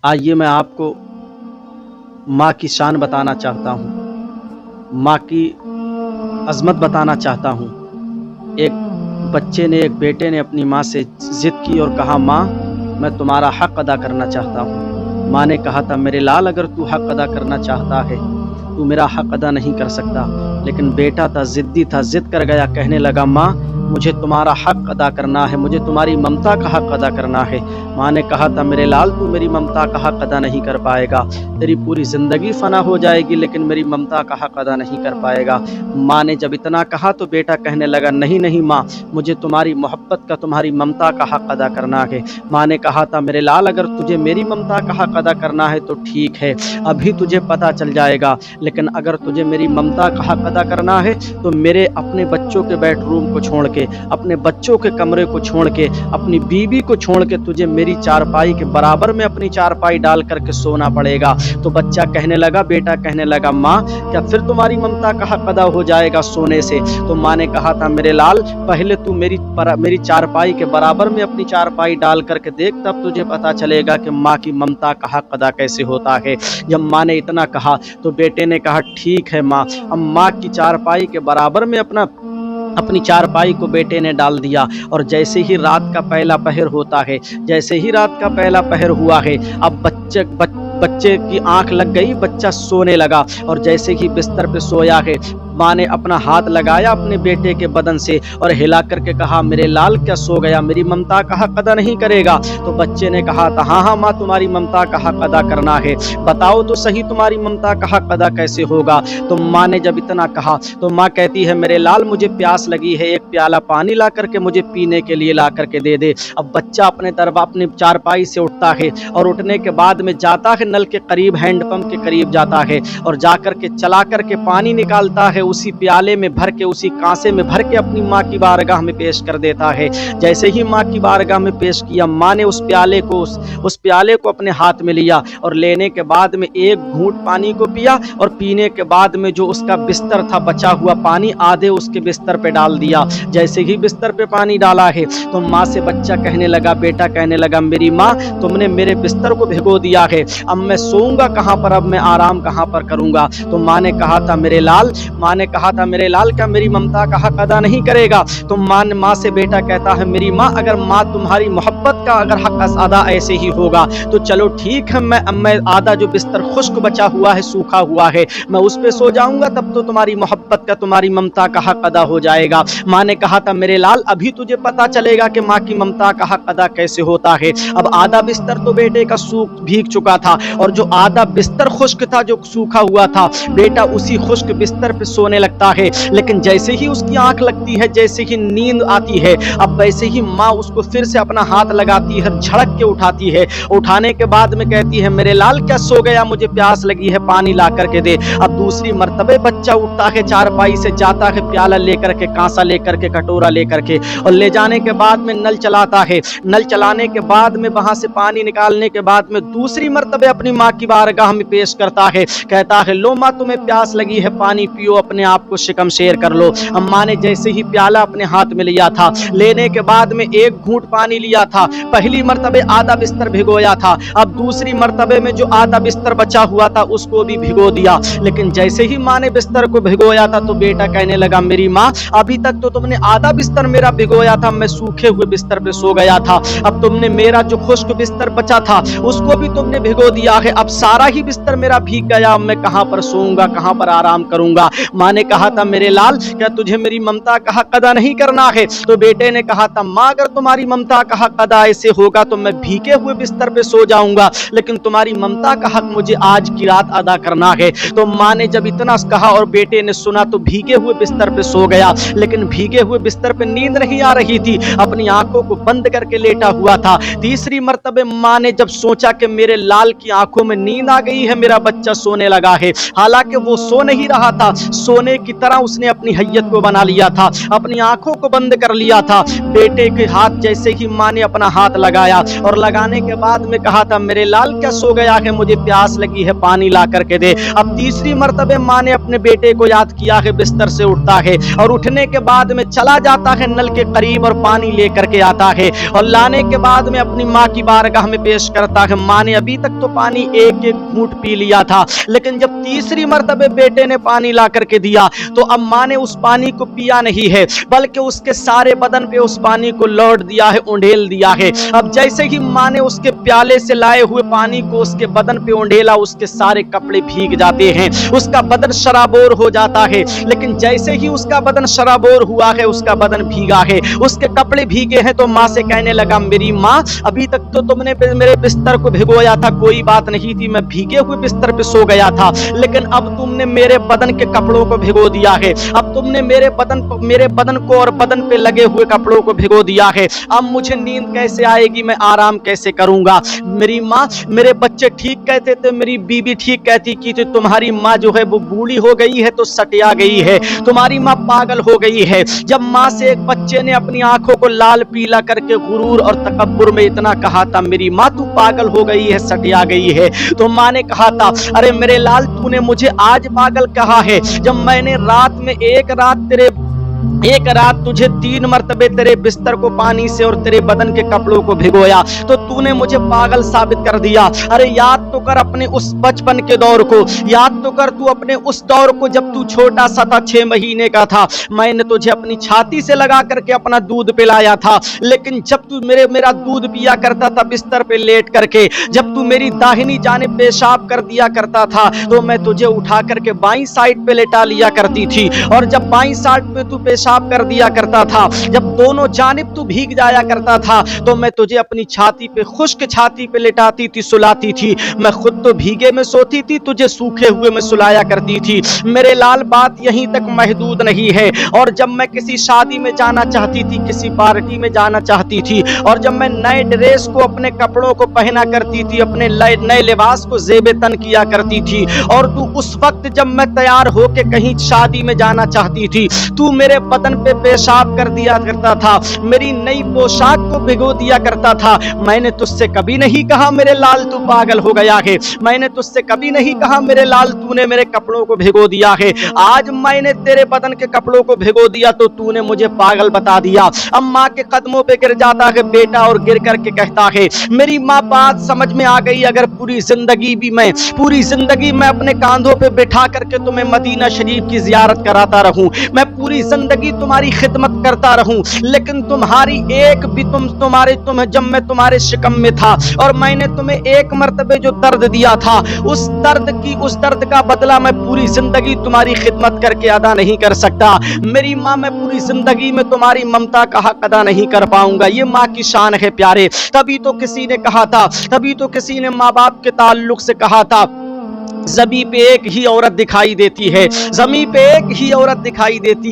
आइए मैं आपको माँ की शान बताना चाहता हूँ, माँ की अज़मत बताना चाहता हूँ। एक बेटे ने अपनी माँ से ज़िद की और कहा, माँ मैं तुम्हारा हक़ अदा करना चाहता हूँ। माँ ने कहा था, मेरे लाल अगर तू हक़ अदा करना चाहता है, तू मेरा हक़ अदा नहीं कर सकता। लेकिन बेटा था, ज़िद्दी था, ज़िद कर गया, कहने लगा, माँ मुझे तुम्हारा हक़ अदा करना है, मुझे तुम्हारी ममता का हक़ अदा करना है। माँ ने कहा था, मेरे लाल तू मेरी ममता का हक़ अदा नहीं कर पाएगा, तेरी पूरी ज़िंदगी फ़ना हो जाएगी लेकिन मेरी ममता का हक़ अदा नहीं कर पाएगा। माँ ने जब इतना कहा तो बेटा कहने लगा, नहीं नहीं माँ, मुझे तुम्हारी मोहब्बत का, तुम्हारी ममता का हक़ अदा करना है। माँ ने कहा था, मेरे लाल अगर तुझे मेरी ममता का हक़ अदा करना है तो ठीक है, अभी तुझे पता चल जाएगा, लेकिन अगर तुझे मेरी ममता का हक़ अदा करना है तो मेरे अपने बच्चों के बेडरूम को छोड़ के, अपने बच्चों के कमरे को छोड़ के, अपनी बीवी को छोड़ के तुझे मेरी चारपाई के बराबर में अपनी चारपाई डाल करके सोना पड़ेगा। तो बच्चा कहने लगा, बेटा कहने लगा, माँ क्या फिर तुम्हारी ममता का हक़ अदा हो जाएगा सोने से? तो माँ ने कहा था, मेरे लाल पहले तू मेरी चारपाई के बराबर में अपनी चारपाई डाल करके देख, तब तुझे पता चलेगा कि माँ की ममता का हक़ अदा कैसे होता है। जब माँ ने इतना कहा तो बेटे ने कहा, ठीक है माँ। अब माँ की चारपाई के बराबर में अपनी चारपाई को बेटे ने डाल दिया, और जैसे ही रात का पहला पहर होता है, जैसे ही रात का पहला पहर हुआ है, अब बच्चे की आंख लग गई, बच्चा सोने लगा, और जैसे ही बिस्तर पे सोया है, माँ ने अपना हाथ लगाया अपने बेटे के बदन से और हिला करके कहा, मेरे लाल क्या सो गया, मेरी ममता का हक़ अदा नहीं करेगा? तो बच्चे ने कहा था, हाँ हाँ माँ, तुम्हारी ममता का हक़ अदा करना है, बताओ तो सही तुम्हारी ममता का हक़ अदा कैसे होगा? तो माँ ने जब इतना कहा तो माँ कहती है, मेरे लाल मुझे प्यास लगी है, एक प्याला पानी ला करके मुझे पीने के लिए ला करके दे दे। अब बच्चा अपने चारपाई से उठता है और उठने के बाद में जाता है नल के करीब, हैंडपंप के करीब जाता है और जाकर के चला करके पानी निकालता है, उसी प्याले में भर के, उसी कांसे में भर के अपनी माँ की बारगाह में पेश कर देता है। जैसे ही माँ की बारगाह में पेश किया, माँ ने उस प्याले को अपने हाथ में लिया और लेने के बाद में एक घूंट पानी को पिया, और पीने के बाद में जो उसका बिस्तर था, बचा हुआ पानी आधे उसके बिस्तर पे डाल दिया। जैसे ही बिस्तर पे पानी डाला है तो माँ से बच्चा कहने लगा, बेटा कहने लगा, मेरी माँ तुमने मेरे बिस्तर को भिगो दिया है, अब मैं सोऊंगा कहाँ पर, अब मैं आराम कहाँ पर करूंगा? तो माँ ने कहा था, मेरे लाल क्या मेरी ममता का हक़ अदा नहीं करेगा? तो माँ से बेटा कहता है, मेरी माँ अगर माँ तुम्हारी मोहब्बत का अगर हक़ अदा ऐसे ही होगा तो चलो ठीक है, मैं आधा जो बिस्तर खुश्क बचा हुआ है, सूखा हुआ है, मैं उस पे सो जाऊंगा, तब तो तुम्हारी मोहब्बत का, तुम्हारी ममता का हक़ अदा हो जाएगा। माँ ने कहा था, मेरे लाल अभी तुझे पता चलेगा कि माँ की ममता का हक़ अदा कैसे होता है। अब आधा बिस्तर तो बेटे का भीग चुका था, और जो आधा बिस्तर खुश्क था, जो सूखा हुआ था, बेटा उसी खुश्क बिस्तर पे सोने लगता है। लेकिन जैसे ही उसकी आंख लगती है, जैसे ही नींद आती है, अब वैसे ही माँ उसको फिर से अपना हाथ लगाती है, झड़क के उठाती है। उठाने के बाद में कहती है, मेरे लाल क्या सो गया, मुझे प्यास लगी है, पानी ला करके दे। अब दूसरी मर्तबे बच्चा उठता है, चारपाई से जाता है, प्याला लेकर के, कांसा लेकर के, कटोरा लेकर के, और ले जाने के बाद में नल चलाता है। नल चलाने के बाद में वहां से पानी निकालने के बाद में दूसरी मर्तबे अपनी माँ की बारगाह में पेश करता है, कहता है, लो माँ तुम्हें प्यास लगी है, पानी पियो, अपने आप को शिकम शेर कर लो। अम्मा ने जैसे ही प्याला अपने हाथ में लिया था, लेने के बाद में एक घूंट पानी लिया था, पहली मर्तबे आधा बिस्तर भिगोया था, अब दूसरी मर्तबे में जो आधा बिस्तर बचा हुआ था उसको भी भिगो दिया। लेकिन जैसे ही माँ ने बिस्तर को भिगोया था तो बेटा कहने लगा, मेरी माँ अभी तक तो तुमने आधा बिस्तर मेरा भिगोया था, मैं सूखे हुए बिस्तर पे सो गया था, अब तुमने मेरा जो खुश्क बिस्तर बचा था उसको भी तुमने भिगो दिया है, अब सारा ही बिस्तर मेरा भीग गया, अब मैं कहां पर सोऊंगा, कहां पर आराम करूंगा? माँ ने कहा था, मेरे लाल क्या तुझे मेरी ममता का हक़ अदा नहीं करना है? तो बेटे ने कहा था, माँ अगर तुम्हारी ममता का हक़ अदा ऐसे होगा तो मैं भीगे हुए बिस्तर पे सो जाऊंगा, लेकिन तुम्हारी ममता का हक़ मुझे आज की रात अदा करना है। तो माँ ने जब इतना कहा और बेटे ने सुना तो भीगे हुए बिस्तर पे सो गया, लेकिन भीगे हुए बिस्तर पे नींद नहीं आ रही थी, अपनी आंखों को बंद करके लेटा हुआ था। तीसरी मर्तबे माँ ने जब सोचा कि मेरे लाल की आंखों में नींद आ गई है, मेरा बच्चा सोने लगा है, हालांकि वो सो नहीं रहा था, सोने की तरह उसने अपनी हैयत को बना लिया था, अपनी आंखों को बंद कर लिया था। बेटे के हाथ जैसे ही माँ ने अपना हाथ लगाया और लगाने के बाद में कहा था मेरे लाल क्या सो गया है, मुझे प्यास लगी है, पानी ला करके दे। अब तीसरी मर्तबे माँ ने अपने बेटे को याद किया है, बिस्तर से उठता है और उठने के बाद में चला जाता है नल के करीब और पानी लेकर के आता है और लाने के बाद में अपनी माँ की बारगाह में पेश करता है। माँ ने अभी तक तो पानी एक एक घूंट पी लिया था, लेकिन जब तीसरी मर्तबे बेटे ने पानी ला करके दिया तो अब माँ ने उस पानी को पिया नहीं है, बल्कि उसके सारे बदन पे उस पानी को लौट दिया है, उंडेल दिया है। अब जैसे ही माँ ने उसके प्याले से लाए हुए पानी को उसके बदन पे उंडेला, उसके सारे कपड़े भीग जाते हैं, उसका बदन शराबोर हो जाता है। लेकिन जैसे ही उसका बदन शराबोर हुआ है, उसका बदन भीगा है, उसके कपड़े भीगे हैं, तो माँ से कहने लगा मेरी माँ अभी तक तो तुमने मेरे बिस्तर को भिगोया था, कोई बात नहीं थी, मैं भीगे हुए बिस्तर पे सो गया था, लेकिन अब तुमने मेरे बदन के कपड़ों को भिगो दिया है, अब तुमने मेरे बदन को और बदन पे लगे हुए कपड़ों को भिगो दिया है। अब मुझे नींद कैसे आएगी, मैं आराम कैसे करूंगा। मेरी माँ, मेरे बच्चे ठीक कहते थे, मेरी बीबी ठीक कहती कि तुम्हारी माँ जो है वो बूढ़ी हो गई है तो सटिया गई है, तुम्हारी माँ पागल हो गई है। जब माँ से एक बच्चे ने अपनी आंखों को लाल पीला करके गुरूर और तकब्बुर में इतना कहा था मेरी माँ तू पागल हो गई है, सटिया गई है, तो माँ ने कहा था अरे मेरे लाल तूने मुझे आज पागल कहा है, जब मैंने एक रात तुझे 3 मर्तबे तेरे बिस्तर को पानी से और तेरे बदन के कपड़ों को भिगोया तो तूने मुझे पागल साबित कर दिया। अरे याद तो कर अपने उस बचपन के दौर को, याद तो कर तू अपने उस दौर को जब तू छोटा सा था, 6 महीने का था, मैंने तुझे अपनी छाती से लगा करके अपना दूध पिलाया था, लेकिन जब तू मेरा दूध पिया करता था बिस्तर पे लेट करके, जब तू मेरी दाहिनी जानिब पेशाब कर दिया करता था तो मैं तुझे उठा करके बाईं साइड पे लेटा लिया करती थी, और जब बाईं साइड पे तू पेशाब कर दिया करता था, जब दोनों जानिब तू भीग जाया करता था तो मैं तुझे अपनी छाती पे, खुश्क छाती पे लेटाती थी, सुलाती थी। मैं खुद तो भीगे में सोती थी, तुझे सूखे हुए में सुलाया करती थी। मेरे लाल बात यहीं तक महदूद नहीं है, और जब मैं किसी शादी में जाना चाहती थी, किसी पार्टी में जाना चाहती थी, और जब मैं नए ड्रेस को, अपने कपड़ों को पहना करती थी, अपने नए लिबास को ज़ेबे तन किया करती थी, और तू उस वक्त जब मैं तैयार होके कहीं शादी में जाना चाहती थी, तू मेरे बदन पे पेशाब कर दिया करता था, मेरी नई पोशाक को भिगो दिया करता था। मैंने तुझसे कभी नहीं कहा मेरे लाल तू पागल हो गया है, मैंने तुझसे कभी नहीं कहा मेरे लाल तूने मेरे कपड़ों को भिगो दिया है। आज मैंने तेरे बदन के कपड़ों को भिगो दिया तो तूने मुझे पागल बता दिया। अब माँ के कदमों पे गिर जाता है बेटा और गिर करके कहता है मेरी माँ बात समझ में आ गई, अगर पूरी जिंदगी मैं अपने कांधों पे बिठा करके तुम्हें मदीना शरीफ की जियारत कराता रहूं, मैं पूरी जिंदगी तुम्हारी खिदमत करता रहूं, लेकिन तुम्हारी एक भी जब मैं तुम्हारे शिकम में था और मैंने तुम्हें एक मर्तबे जो दर्द दिया था, उस दर्द का बदला मैं पूरी जिंदगी तुम्हारी खिदमत करके अदा नहीं कर सकता। मेरी माँ, मैं पूरी जिंदगी में तुम्हारी ममता का हक अदा नहीं कर पाऊंगा। ये माँ की शान है प्यारे। तभी तो किसी ने माँ बाप के ताल्लुक से कहा था ज़मीं पे एक ही औरत दिखाई देती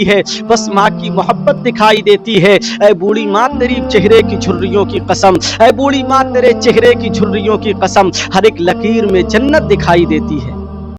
है, बस माँ की मोहब्बत दिखाई देती है। ऐ बूढ़ी माँ तेरी चेहरे की झुर्रियों की कसम, ऐ बूढ़ी माँ तेरे चेहरे की झुर्रियों की कसम, हर एक लकीर में जन्नत दिखाई देती है।